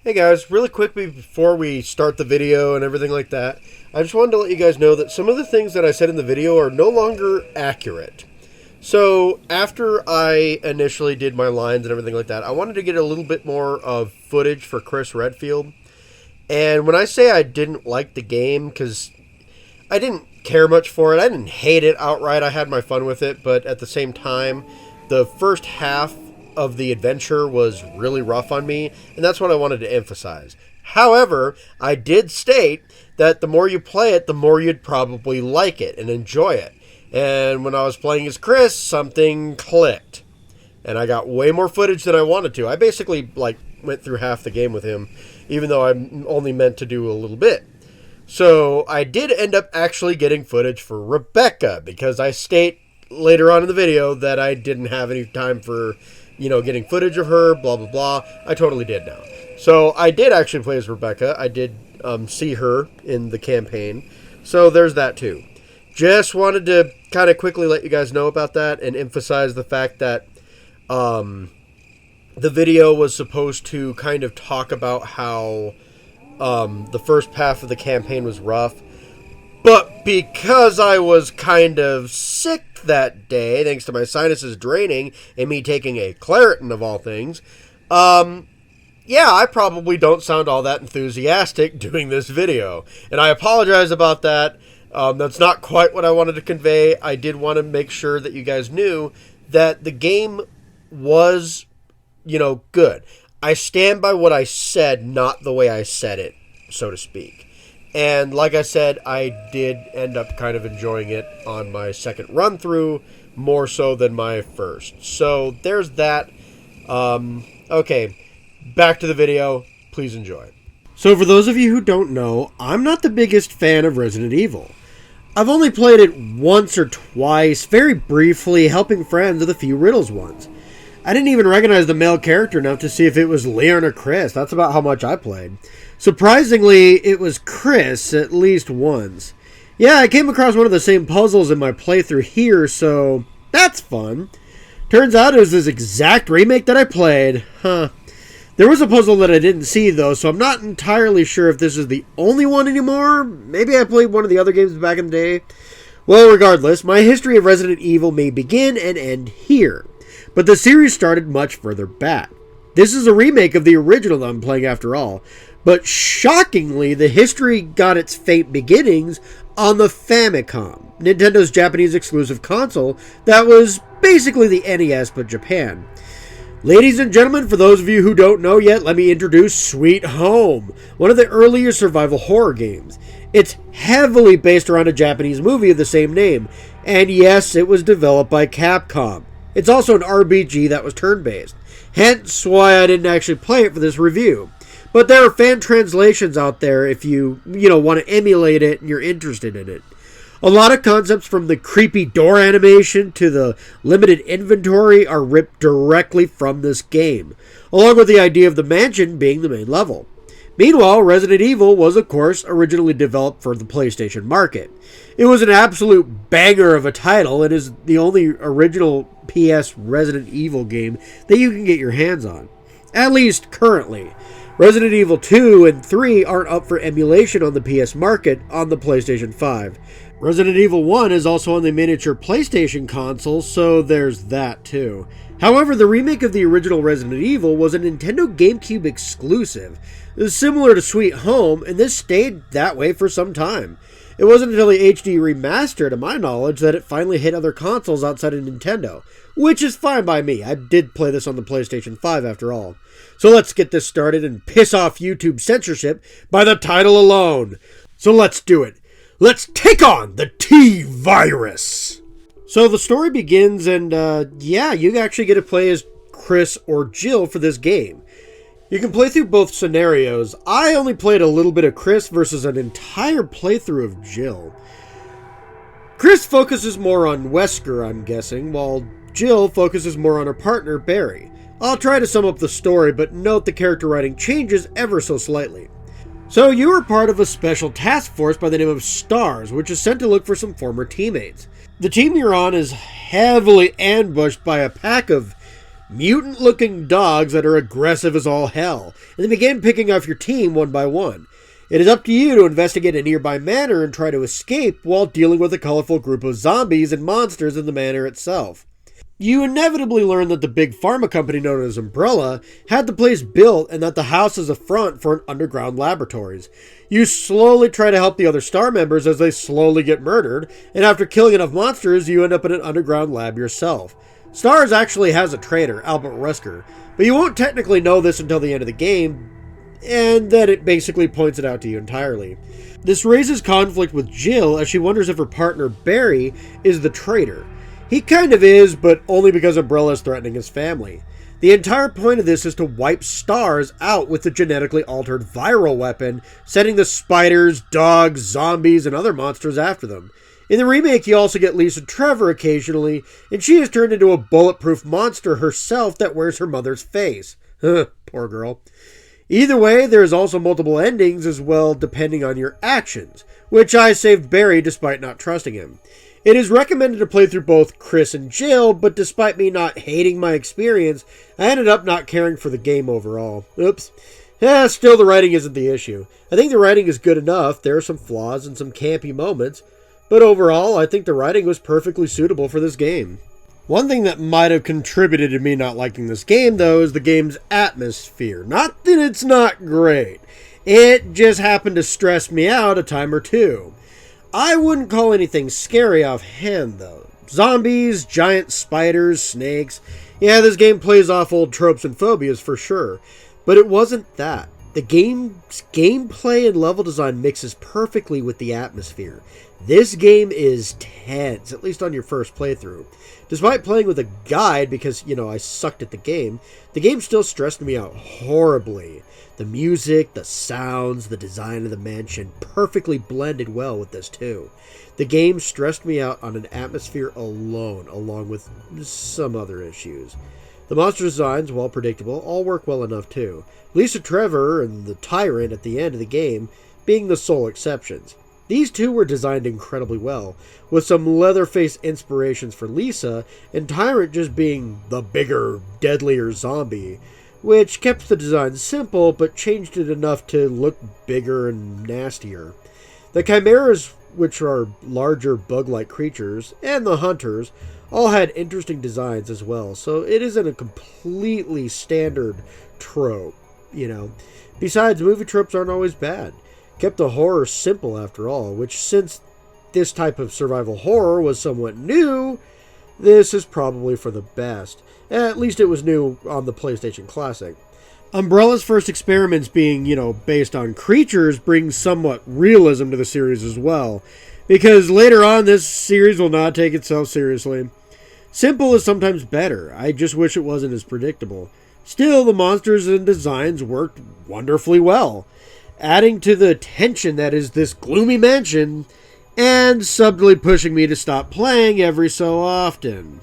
Hey guys, really quickly before we start the video and everything like that, I just wanted to let you guys know that some of the things that I said in the video are no longer accurate. So, after I initially did my lines and everything like that, I wanted to get a little bit more of footage for Chris Redfield. And when I say I didn't like the game, because I didn't care much for it, I didn't hate it outright, I had my fun with it, but at the same time, the first half of the adventure was really rough on me, and that's what I wanted to emphasize. However, I did state that the more you play it, the more you'd probably like it and enjoy it. And when I was playing as Chris, something clicked. And I got way more footage than I wanted to. I basically went through half the game with him, even though I'm only meant to do a little bit. So I did end up actually getting footage for Rebecca, because I state later on in the video that I didn't have any time for getting footage of her, blah, blah, blah. I totally did now. So I did actually play as Rebecca. I did see her in the campaign. So there's that too. Just wanted to kind of quickly let you guys know about that and emphasize the fact that the video was supposed to kind of talk about how the first half of the campaign was rough. But because I was kind of sick that day, thanks to my sinuses draining and me taking a Claritin of all things, I probably don't sound all that enthusiastic doing this video. And I apologize about that. That's not quite what I wanted to convey. I did want to make sure that you guys knew that the game was, good. I stand by what I said, not the way I said it, so to speak. And like I said, I did end up kind of enjoying it on my second run through, more so than my first. So there's that. Okay, back to the video. Please enjoy. So for those of you who don't know, I'm not the biggest fan of Resident Evil. I've only played it once or twice, very briefly, helping friends with a few riddles once. I didn't even recognize the male character enough to see if it was Leon or Chris. That's about how much I played. Surprisingly, it was Chris at least once. Yeah, I came across one of the same puzzles in my playthrough here, so that's fun. Turns out it was this exact remake that I played. There was a puzzle that I didn't see, though, so I'm not entirely sure if this is the only one anymore. Maybe I played one of the other games back in the day. Well, regardless, my history of Resident Evil may begin and end here. But the series started much further back. This is a remake of the original that I'm playing after all. But shockingly, the history got its faint beginnings on the Famicom, Nintendo's Japanese exclusive console that was basically the NES but Japan. Ladies and gentlemen, for those of you who don't know yet, let me introduce Sweet Home, one of the earlier survival horror games. It's heavily based around a Japanese movie of the same name, and yes, it was developed by Capcom. It's also an RPG that was turn-based, hence why I didn't actually play it for this review. But there are fan translations out there if you want to emulate it and you're interested in it. A lot of concepts from the creepy door animation to the limited inventory are ripped directly from this game, along with the idea of the mansion being the main level. Meanwhile, Resident Evil was, of course, originally developed for the PlayStation market. It was an absolute banger of a title and is the only original PS Resident Evil game that you can get your hands on. At least currently. Resident Evil 2 and 3 aren't up for emulation on the PS market on the PlayStation 5. Resident Evil 1 is also on the miniature PlayStation console, so there's that too. However, the remake of the original Resident Evil was a Nintendo GameCube exclusive. It was similar to Sweet Home, and this stayed that way for some time. It wasn't until the HD remaster, to my knowledge, that it finally hit other consoles outside of Nintendo, which is fine by me. I did play this on the PlayStation 5 after all. So let's get this started and piss off YouTube censorship by the title alone. So let's do it. Let's take on the T-Virus! So the story begins and, you actually get to play as Chris or Jill for this game. You can play through both scenarios. I only played a little bit of Chris versus an entire playthrough of Jill. Chris focuses more on Wesker, I'm guessing, while Jill focuses more on her partner, Barry. I'll try to sum up the story, but note the character writing changes ever so slightly. So you are part of a special task force by the name of STARS, which is sent to look for some former teammates. The team you're on is heavily ambushed by a pack of mutant-looking dogs that are aggressive as all hell, and they begin picking off your team one by one. It is up to you to investigate a nearby manor and try to escape while dealing with a colorful group of zombies and monsters in the manor itself. You inevitably learn that the big pharma company known as Umbrella had the place built and that the house is a front for an underground laboratories. You slowly try to help the other star members as they slowly get murdered, and after killing enough monsters, you end up in an underground lab yourself. Stars actually has a traitor, Albert Wesker, but you won't technically know this until the end of the game, and then it basically points it out to you entirely. This raises conflict with Jill as she wonders if her partner Barry is the traitor. He kind of is, but only because Umbrella is threatening his family. The entire point of this is to wipe stars out with the genetically altered viral weapon, sending the spiders, dogs, zombies, and other monsters after them. In the remake, you also get Lisa Trevor occasionally, and she is turned into a bulletproof monster herself that wears her mother's face. Poor girl. Either way, there is also multiple endings as well depending on your actions, which I saved Barry despite not trusting him. It is recommended to play through both Chris and Jill, but despite me not hating my experience, I ended up not caring for the game overall. Oops. Still the writing isn't the issue. I think the writing is good enough, there are some flaws and some campy moments, but overall I think the writing was perfectly suitable for this game. One thing that might have contributed to me not liking this game, though, is the game's atmosphere. Not that it's not great. It just happened to stress me out a time or two. I wouldn't call anything scary offhand, though. Zombies, giant spiders, snakes. Yeah, this game plays off old tropes and phobias for sure. But it wasn't that. The game's gameplay and level design mixes perfectly with the atmosphere. This game is tense, at least on your first playthrough. Despite playing with a guide, because, I sucked at the game still stressed me out horribly. The music, the sounds, the design of the mansion perfectly blended well with this too. The game stressed me out on an atmosphere alone, along with some other issues. The monster designs, while predictable, all work well enough too. Lisa Trevor and the Tyrant at the end of the game being the sole exceptions. These two were designed incredibly well, with some Leatherface inspirations for Lisa, and Tyrant just being the bigger, deadlier zombie, which kept the design simple, but changed it enough to look bigger and nastier. The Chimeras, which are larger bug-like creatures, and the Hunters, all had interesting designs as well, so it isn't a completely standard trope, Besides, movie tropes aren't always bad. Kept the horror simple after all, which since this type of survival horror was somewhat new, this is probably for the best. At least it was new on the PlayStation Classic. Umbrella's first experiments being, based on creatures brings somewhat realism to the series as well, because later on this series will not take itself seriously. Simple is sometimes better, I just wish it wasn't as predictable. Still, the monsters and designs worked wonderfully well, adding to the tension that is this gloomy mansion, and subtly pushing me to stop playing every so often.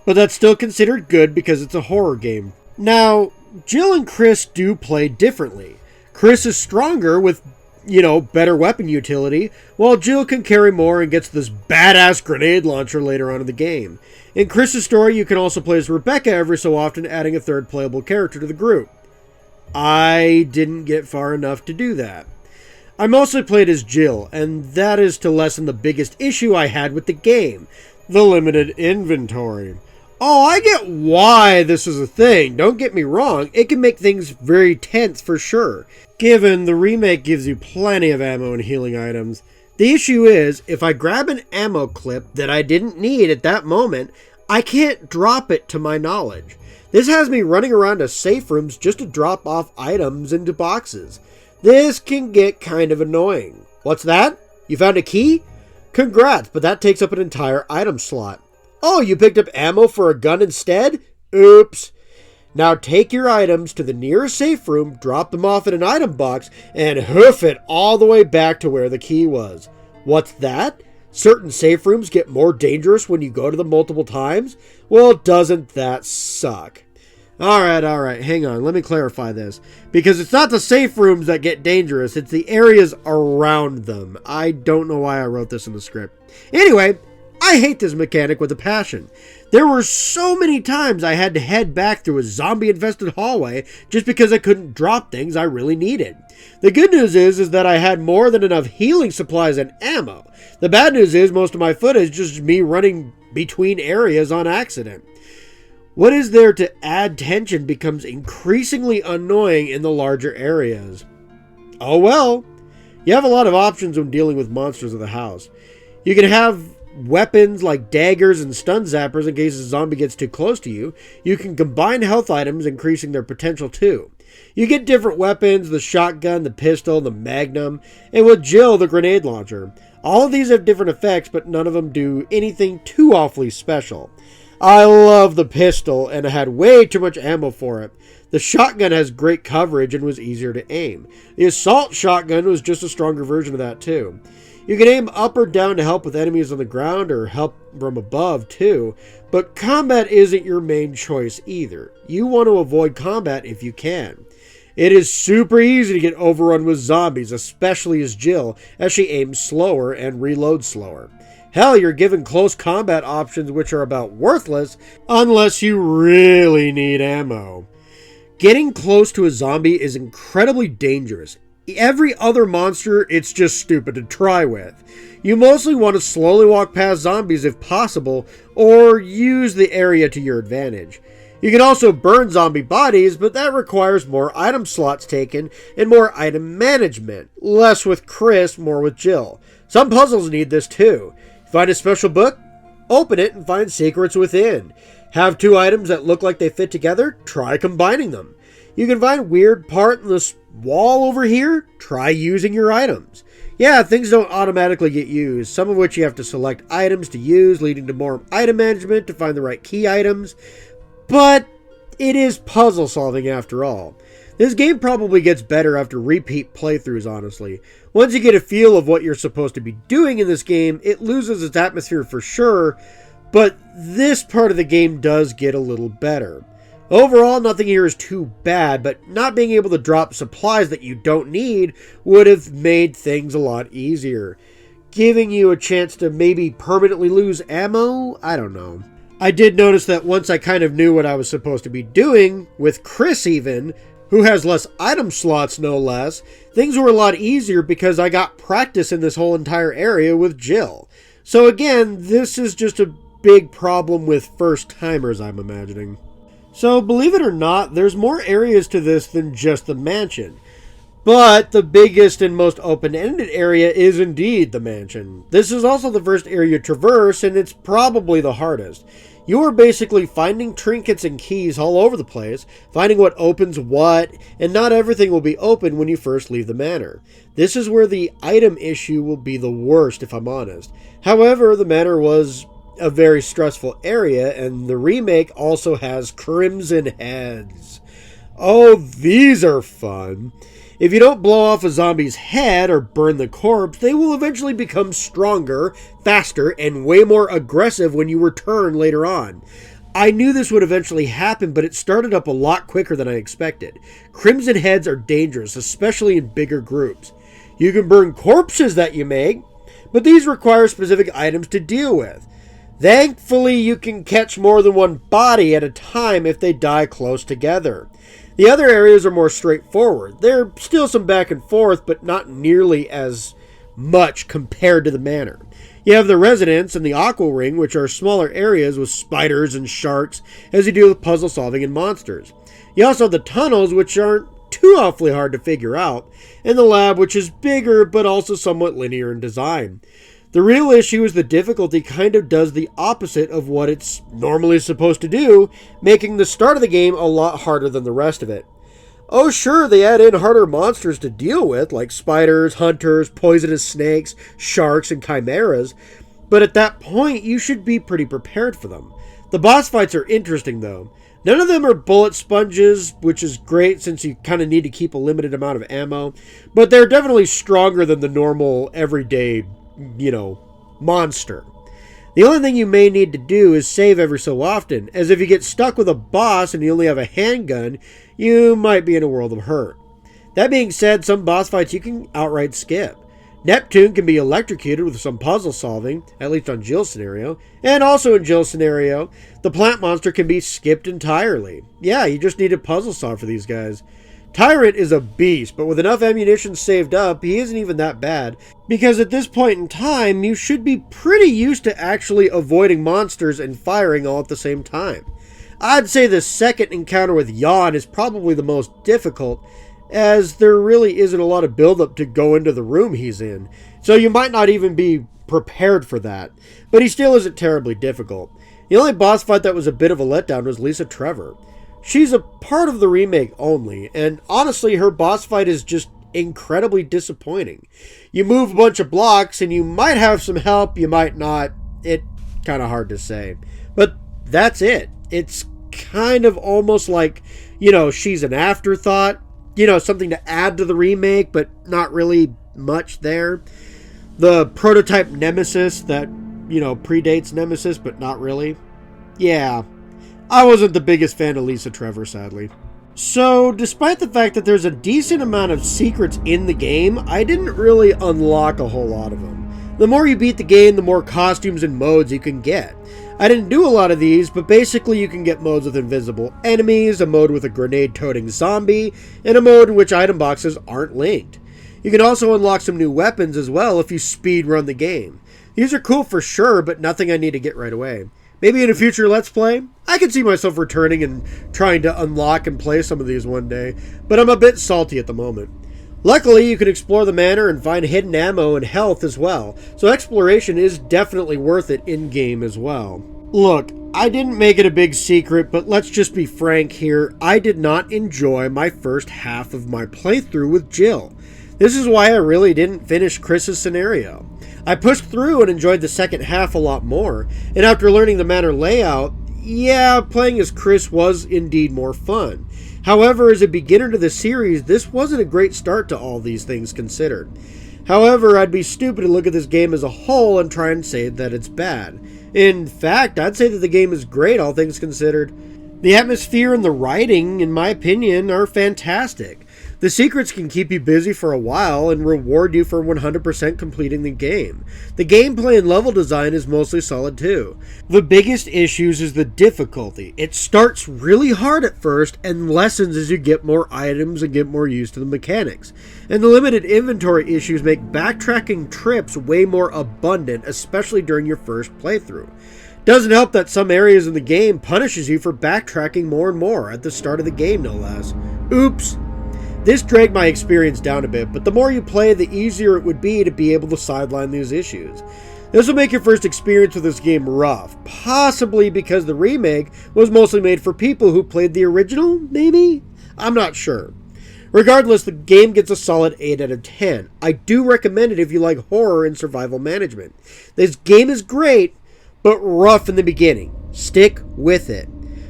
But that's still considered good because it's a horror game. Now, Jill and Chris do play differently. Chris is stronger with, better weapon utility, while Jill can carry more and gets this badass grenade launcher later on in the game. In Chris's story, you can also play as Rebecca every so often, adding a third playable character to the group. I didn't get far enough to do that. I mostly played as Jill, and that is to lessen the biggest issue I had with the game, the limited inventory. Oh, I get why this is a thing, don't get me wrong, it can make things very tense for sure, given the remake gives you plenty of ammo and healing items. The issue is, if I grab an ammo clip that I didn't need at that moment, I can't drop it to my knowledge. This has me running around to safe rooms just to drop off items into boxes. This can get kind of annoying. What's that? You found a key? Congrats, but that takes up an entire item slot. Oh, you picked up ammo for a gun instead? Oops. Now take your items to the nearest safe room, drop them off in an item box, and hoof it all the way back to where the key was. What's that? Certain safe rooms get more dangerous when you go to them multiple times? Well, doesn't that suck? Alright, hang on, let me clarify this. Because it's not the safe rooms that get dangerous, it's the areas around them. I don't know why I wrote this in the script. Anyway, I hate this mechanic with a passion. There were so many times I had to head back through a zombie-infested hallway just because I couldn't drop things I really needed. The good news is that I had more than enough healing supplies and ammo. The bad news is most of my footage is just me running between areas on accident. What is there to add tension becomes increasingly annoying in the larger areas. Oh well. You have a lot of options when dealing with monsters of the house. You can have weapons like daggers and stun zappers in case a zombie gets too close to you. You can combine health items, increasing their potential too. You get different weapons, the shotgun, the pistol, the magnum, and with Jill, the grenade launcher. All of these have different effects, but none of them do anything too awfully special. I love the pistol, and I had way too much ammo for it. The shotgun has great coverage and was easier to aim. The assault shotgun was just a stronger version of that too. You can aim up or down to help with enemies on the ground or help from above too, but combat isn't your main choice either. You want to avoid combat if you can. It is super easy to get overrun with zombies, especially as Jill, as she aims slower and reloads slower. Hell, you're given close combat options which are about worthless unless you really need ammo. Getting close to a zombie is incredibly dangerous. Every other monster, it's just stupid to try with. You mostly want to slowly walk past zombies if possible, or use the area to your advantage. You can also burn zombie bodies, but that requires more item slots taken and more item management. Less with Chris, more with Jill. Some puzzles need this too. Find a special book, open it, and find secrets within. Have two items that look like they fit together? Try combining them. You can find weird part in this wall over here? Try using your items. Yeah, things don't automatically get used, some of which you have to select items to use, leading to more item management to find the right key items. But it is puzzle solving after all. This game probably gets better after repeat playthroughs, honestly. Once you get a feel of what you're supposed to be doing in this game, it loses its atmosphere for sure, but this part of the game does get a little better. Overall, nothing here is too bad, but not being able to drop supplies that you don't need would have made things a lot easier. Giving you a chance to maybe permanently lose ammo? I don't know. I did notice that once I kind of knew what I was supposed to be doing, with Chris even, who has less item slots no less, things were a lot easier because I got practice in this whole entire area with Jill. So again, this is just a big problem with first-timers, I'm imagining. So believe it or not, there's more areas to this than just the mansion. But the biggest and most open-ended area is indeed the mansion. This is also the first area you traverse, and it's probably the hardest. You are basically finding trinkets and keys all over the place, finding what opens what, and not everything will be open when you first leave the manor. This is where the item issue will be the worst, if I'm honest. However, the manor was a very stressful area, and the remake also has crimson heads. Oh, these are fun. If you don't blow off a zombie's head or burn the corpse, they will eventually become stronger, faster, and way more aggressive when you return later on. I knew this would eventually happen, but it started up a lot quicker than I expected. Crimson heads are dangerous, especially in bigger groups. You can burn corpses that you make, but these require specific items to deal with. Thankfully, you can catch more than one body at a time if they die close together. The other areas are more straightforward. There's still some back and forth, but not nearly as much compared to the manor. You have the residence and the aqua ring, which are smaller areas with spiders and sharks as you deal with puzzle solving and monsters. You also have the tunnels, which aren't too awfully hard to figure out, and the lab, which is bigger but also somewhat linear in design. The real issue is the difficulty kind of does the opposite of what it's normally supposed to do, making the start of the game a lot harder than the rest of it. Oh sure, they add in harder monsters to deal with, like spiders, hunters, poisonous snakes, sharks, and chimeras, but at that point you should be pretty prepared for them. The boss fights are interesting though. None of them are bullet sponges, which is great since you kind of need to keep a limited amount of ammo, but they're definitely stronger than the normal, everyday monster. The only thing you may need to do is save every so often, as if you get stuck with a boss and you only have a handgun, you might be in a world of hurt. That being said, some boss fights you can outright skip. Neptune can be electrocuted with some puzzle solving, at least on Jill's scenario, and also in Jill's scenario, the plant monster can be skipped entirely. Yeah, you just need to puzzle solve for these guys. Tyrant is a beast, but with enough ammunition saved up, he isn't even that bad, because at this point in time, you should be pretty used to actually avoiding monsters and firing all at the same time. I'd say the second encounter with Yawn is probably the most difficult, as there really isn't a lot of buildup to go into the room he's in, so you might not even be prepared for that, but he still isn't terribly difficult. The only boss fight that was a bit of a letdown was Lisa Trevor. She's a part of the remake only, and honestly her boss fight is just incredibly disappointing. You move a bunch of blocks and you might have some help, you might not. It's kind of hard to say. But that's it. It's kind of almost like, she's an afterthought. Something to add to the remake, but not really much there. The prototype Nemesis that, predates Nemesis, but not really. Yeah, I wasn't the biggest fan of Lisa Trevor, sadly. So, despite the fact that there's a decent amount of secrets in the game, I didn't really unlock a whole lot of them. The more you beat the game, the more costumes and modes you can get. I didn't do a lot of these, but basically you can get modes with invisible enemies, a mode with a grenade-toting zombie, and a mode in which item boxes aren't linked. You can also unlock some new weapons as well if you speedrun the game. These are cool for sure, but nothing I need to get right away. Maybe in a future Let's Play, I could see myself returning and trying to unlock and play some of these one day, but I'm a bit salty at the moment. Luckily, you can explore the manor and find hidden ammo and health as well, so exploration is definitely worth it in-game as well. Look, I didn't make it a big secret, but let's just be frank here, I did not enjoy my first half of my playthrough with Jill. This is why I really didn't finish Chris's scenario. I pushed through and enjoyed the second half a lot more, and after learning the manor layout, yeah, playing as Chris was indeed more fun. However, as a beginner to the series, this wasn't a great start to all these things considered. However, I'd be stupid to look at this game as a whole and try and say that it's bad. In fact, I'd say that the game is great, all things considered. The atmosphere and the writing, in my opinion, are fantastic. The secrets can keep you busy for a while and reward you for 100% completing the game. The gameplay and level design is mostly solid too. The biggest issues is the difficulty. It starts really hard at first and lessens as you get more items and get more used to the mechanics. And the limited inventory issues make backtracking trips way more abundant, especially during your first playthrough. Doesn't help that some areas in the game punishes you for backtracking more and more, at the start of the game no less. Oops! This dragged my experience down a bit, but the more you play, the easier it would be to be able to sideline these issues. This will make your first experience with this game rough, possibly because the remake was mostly made for people who played the original, maybe? I'm not sure. Regardless, the game gets a solid 8 out of 10. I do recommend it if you like horror and survival management. This game is great, but rough in the beginning. Stick with it.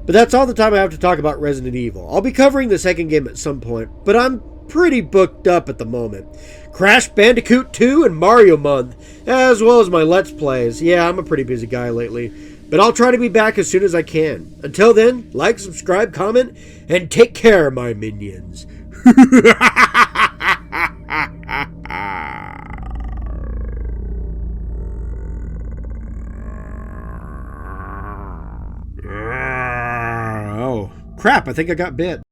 But that's all the time I have to talk about Resident Evil. I'll be covering the second game at some point, but I'm pretty booked up at the moment. Crash Bandicoot 2 and Mario Month, as well as my Let's Plays. Yeah, I'm a pretty busy guy lately, but I'll try to be back as soon as I can. Until then, like, subscribe, comment, and take care, my minions. Oh, crap, I think I got bit.